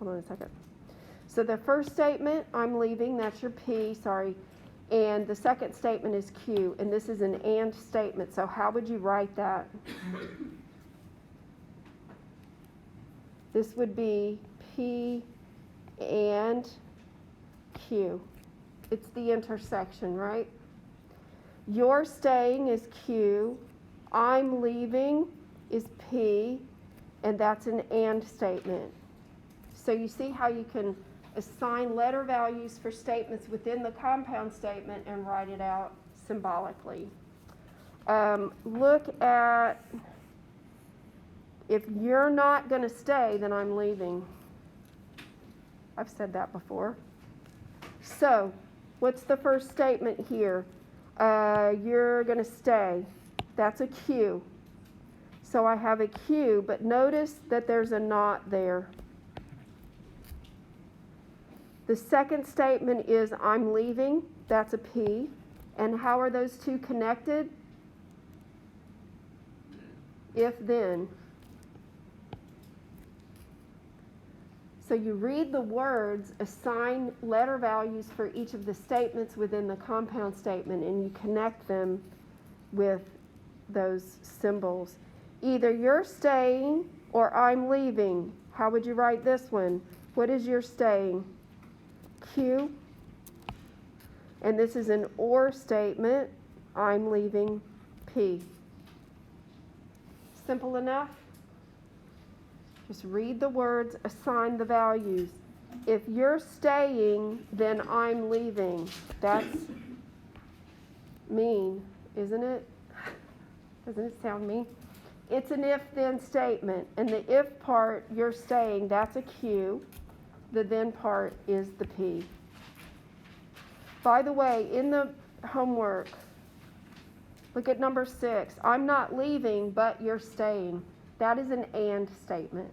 hold on a second. So the first statement, I'm leaving, that's your P, sorry. And the second statement is Q, and this is an and statement. So how would you write that? This would be P and Q. It's the intersection, right? You're staying is Q, I'm leaving is P, and that's an and statement. So you see how you can assign letter values for statements within the compound statement and write it out symbolically. Look at, if you're not going to stay, then I'm leaving. I've said that before. So, what's the first statement here? You're going to stay. That's a Q. So I have a Q, but notice that there's a not there. The second statement is I'm leaving. That's a P. And how are those two connected? If then. So you read the words, assign letter values for each of the statements within the compound statement, and you connect them with those symbols. Either you're staying or I'm leaving. How would you write this one? What is your staying? Q. And this is an or statement. I'm leaving, P. Simple enough? Just read the words, assign the values. If you're staying, then I'm leaving. That's mean, isn't it? Doesn't it sound mean? It's an if-then statement. And the if part, you're staying, that's a Q. The then part is the P. By the way, in the homework, look at number 6. I'm not leaving, but you're staying. That is an and statement.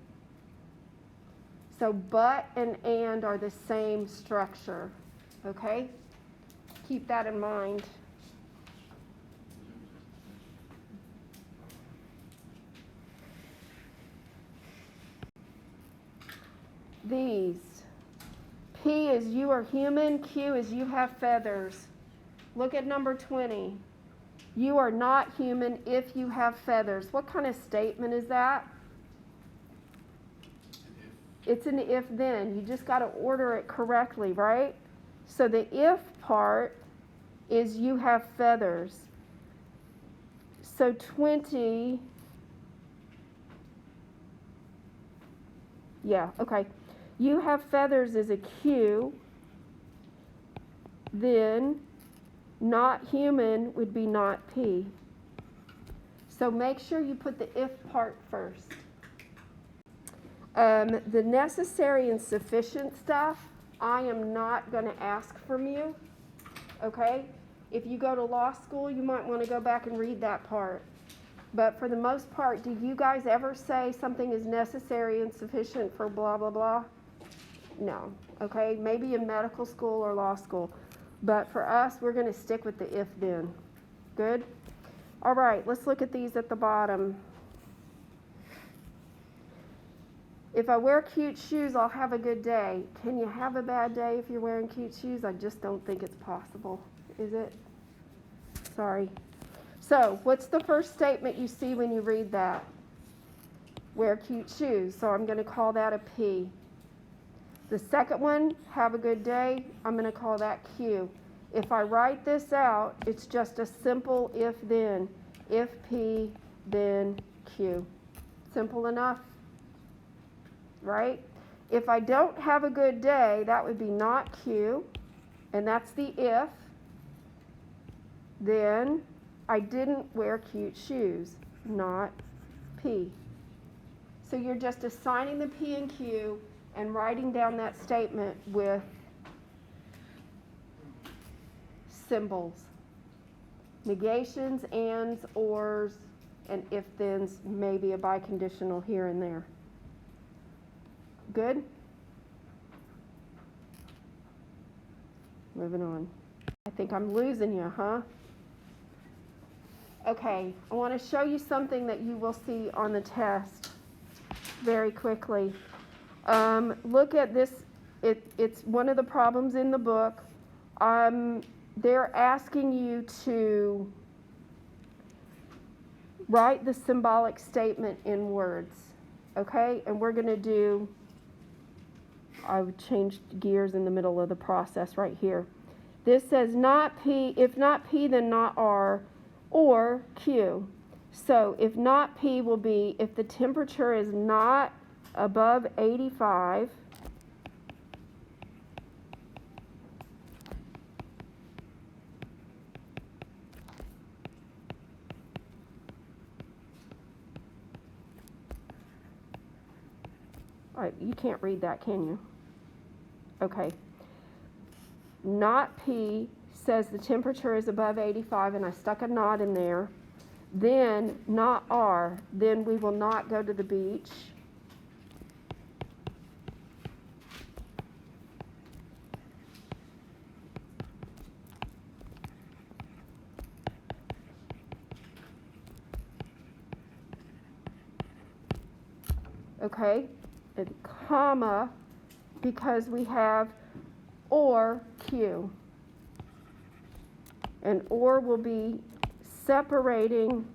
So but and are the same structure. Okay? Keep that in mind. These. P is you are human. Q is you have feathers. Look at number 20. You are not human if you have feathers. What kind of statement is that? It's an if-then. You just got to order it correctly, right? So the if part is you have feathers. So 20, yeah, okay. You have feathers is a Q. Then not human would be not P. So make sure you put the if part first. The necessary and sufficient stuff, I am not going to ask from you. Okay? If you go to law school, you might want to go back and read that part. But for the most part, do you guys ever say something is necessary and sufficient for blah, blah, blah? No. Okay? Maybe in medical school or law school. But for us, we're going to stick with the if-then. Good? All right, let's look at these at the bottom. If I wear cute shoes, I'll have a good day. Can you have a bad day if you're wearing cute shoes? I just don't think it's possible. Is it? Sorry. So, what's the first statement you see when you read that? Wear cute shoes. So I'm going to call that a P. The second one, have a good day, I'm going to call that Q. If I write this out, it's just a simple if-then. If P, then Q. Simple enough? Right? If I don't have a good day, that would be not Q, and that's the if. Then I didn't wear cute shoes, not P. So you're just assigning the P and Q and writing down that statement with symbols. Negations, ands, ors, and if-thens, maybe a biconditional here and there. Good? Moving on. I think I'm losing you, huh? Okay, I want to show you something that you will see on the test very quickly. Look at this. It's one of the problems in the book. They're asking you to write the symbolic statement in words, okay? And we're going to do, I've changed gears in the middle of the process right here. This says not P, if not P, then not R, or Q. So if not P will be if the temperature is not above 85, all right, you can't read that, can you? Okay. Not P says the temperature is above 85, and I stuck a not in there. Then not R, then we will not go to the beach. Okay, and comma, because we have or Q. And or will be separating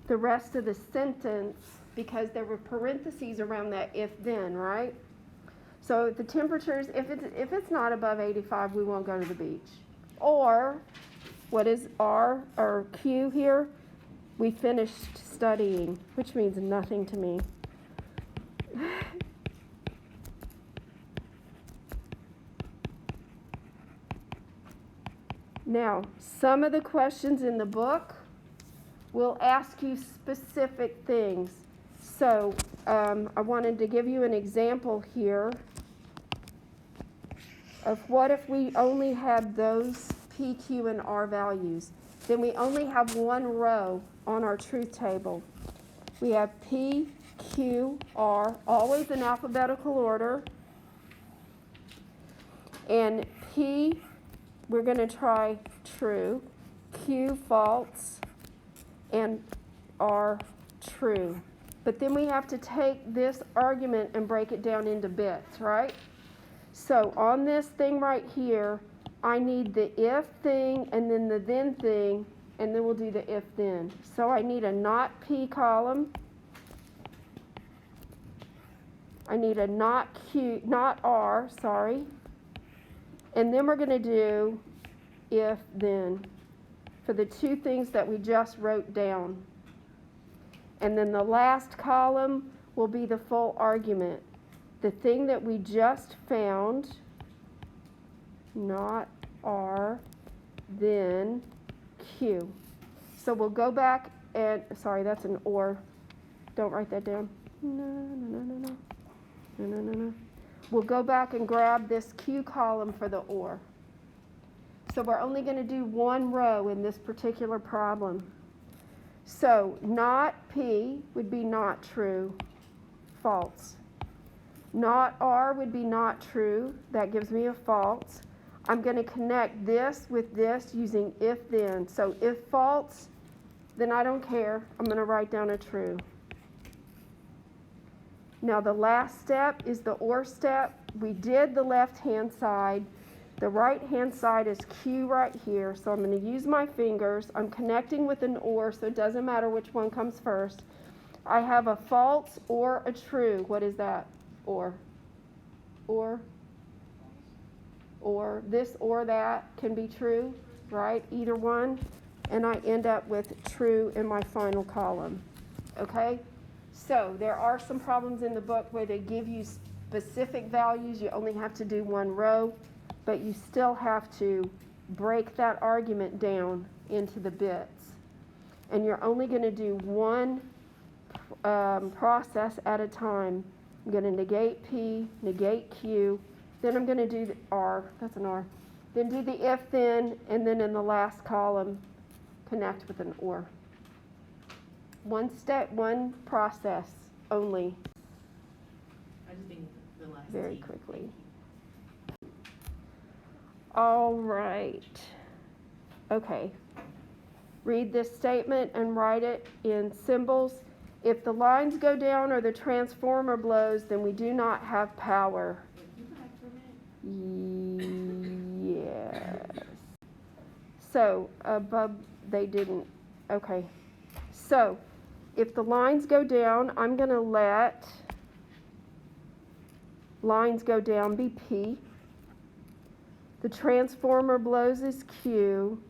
the rest of the sentence because there were parentheses around that if then, right? So the temperatures, if it's not above 85, we won't go to the beach. Or what is R or Q here? We finished studying, which means nothing to me. Now, some of the questions in the book will ask you specific things. So I wanted to give you an example here of what if we only had those P, Q, and R values. Then we only have one row on our truth table. We have P, Q, R, always in alphabetical order. And P, we're going to try true, Q, false, and R, true. But then we have to take this argument and break it down into bits, right? So on this thing right here, I need the if thing and then the then thing, and then we'll do the if then. So I need a not P column. I need a not Q, not R, sorry. And then we're going to do if then for the two things that we just wrote down. And then the last column will be the full argument. The thing that we just found, not R, then Q. So we'll go back and, sorry, that's an or. Don't write that down. No. We'll go back and grab this Q column for the or. So we're only going to do one row in this particular problem. So not P would be not true, false. Not R would be not true, that gives me a false. I'm going to connect this with this using if then. So if false, then I don't care. I'm going to write down a true. Now the last step is the or step. We did the left-hand side. The right-hand side is Q right here. So I'm going to use my fingers. I'm connecting with an or, so it doesn't matter which one comes first. I have a false or a true. What is that? Or this or that can be true, right? Either one. And I end up with true in my final column. Okay? So there are some problems in the book where they give you specific values. You only have to do one row, but you still have to break that argument down into the bits. And you're only going to do one process at a time. I'm going to negate P, negate Q, then I'm going to do the R, that's an R, then do the if then, and then in the last column, connect with an or. One step, one process only. I just think the last very quickly. All right. Okay. Read this statement and write it in symbols. If the lines go down or the transformer blows, then we do not have power. Wait, can you go back for a minute? Yes. So, above, they didn't, okay. So, if the lines go down, I'm gonna let lines go down be P. The transformer blows is Q.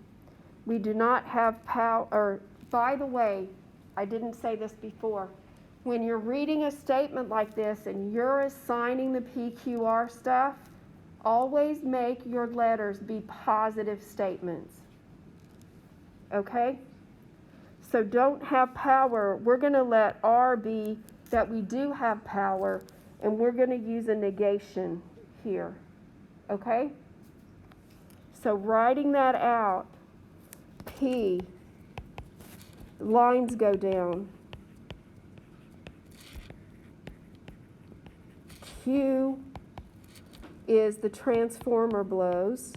We do not have power, or, by the way, I didn't say this before. When you're reading a statement like this and you're assigning the PQR stuff, always make your letters be positive statements. Okay? So don't have power. We're going to let R be that we do have power, and we're going to use a negation here. Okay? So writing that out, P, lines go down. Q is the transformer blows.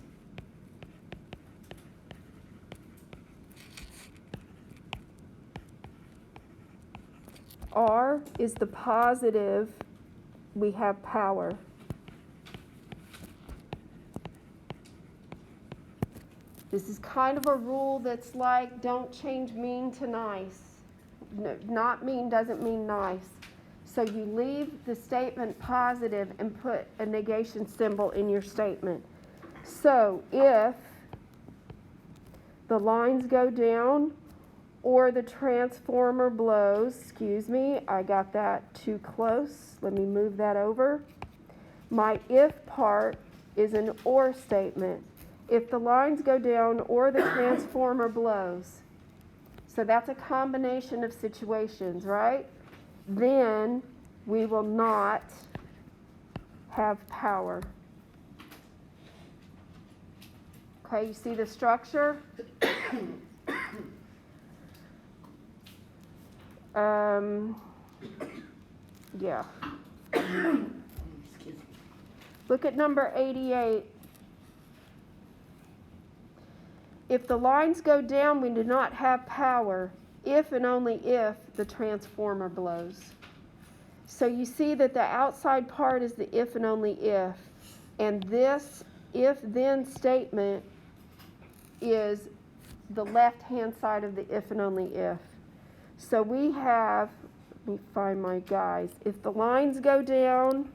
R is the positive, we have power. This is kind of a rule that's like, don't change mean to nice. No, not mean doesn't mean nice. So you leave the statement positive and put a negation symbol in your statement. So if the lines go down or the transformer blows, excuse me, I got that too close. Let me move that over. My if part is an or statement. If the lines go down or the transformer blows, so that's a combination of situations, right? Then we will not have power. Okay, you see the structure? Yeah. Look at number 88. If the lines go down, we do not have power if and only if the transformer blows. So you see that the outside part is the if and only if. And this if-then statement is the left-hand side of the if and only if. So we have, let me find my guys. If the lines go down,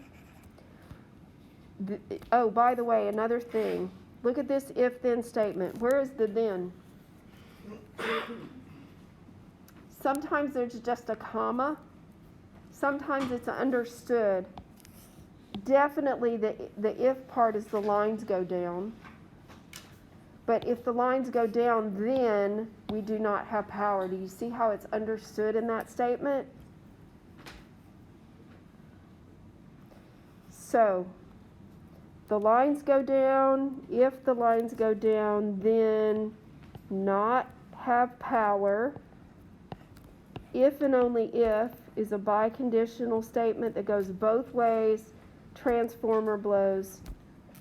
oh, by the way, another thing. Look at this if-then statement. Where is the then? Sometimes there's just a comma. Sometimes it's understood. Definitely the if part is the lines go down. But if the lines go down, then we do not have power. Do you see how it's understood in that statement? So, the lines go down. If the lines go down, then not have power. If and only if is a biconditional statement that goes both ways. Transformer blows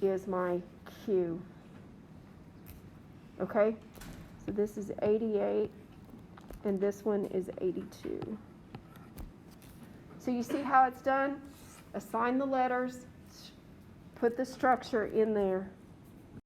is my Q. Okay? So this is 88, and this one is 82. So you see how it's done? Assign the letters, put the structure in there.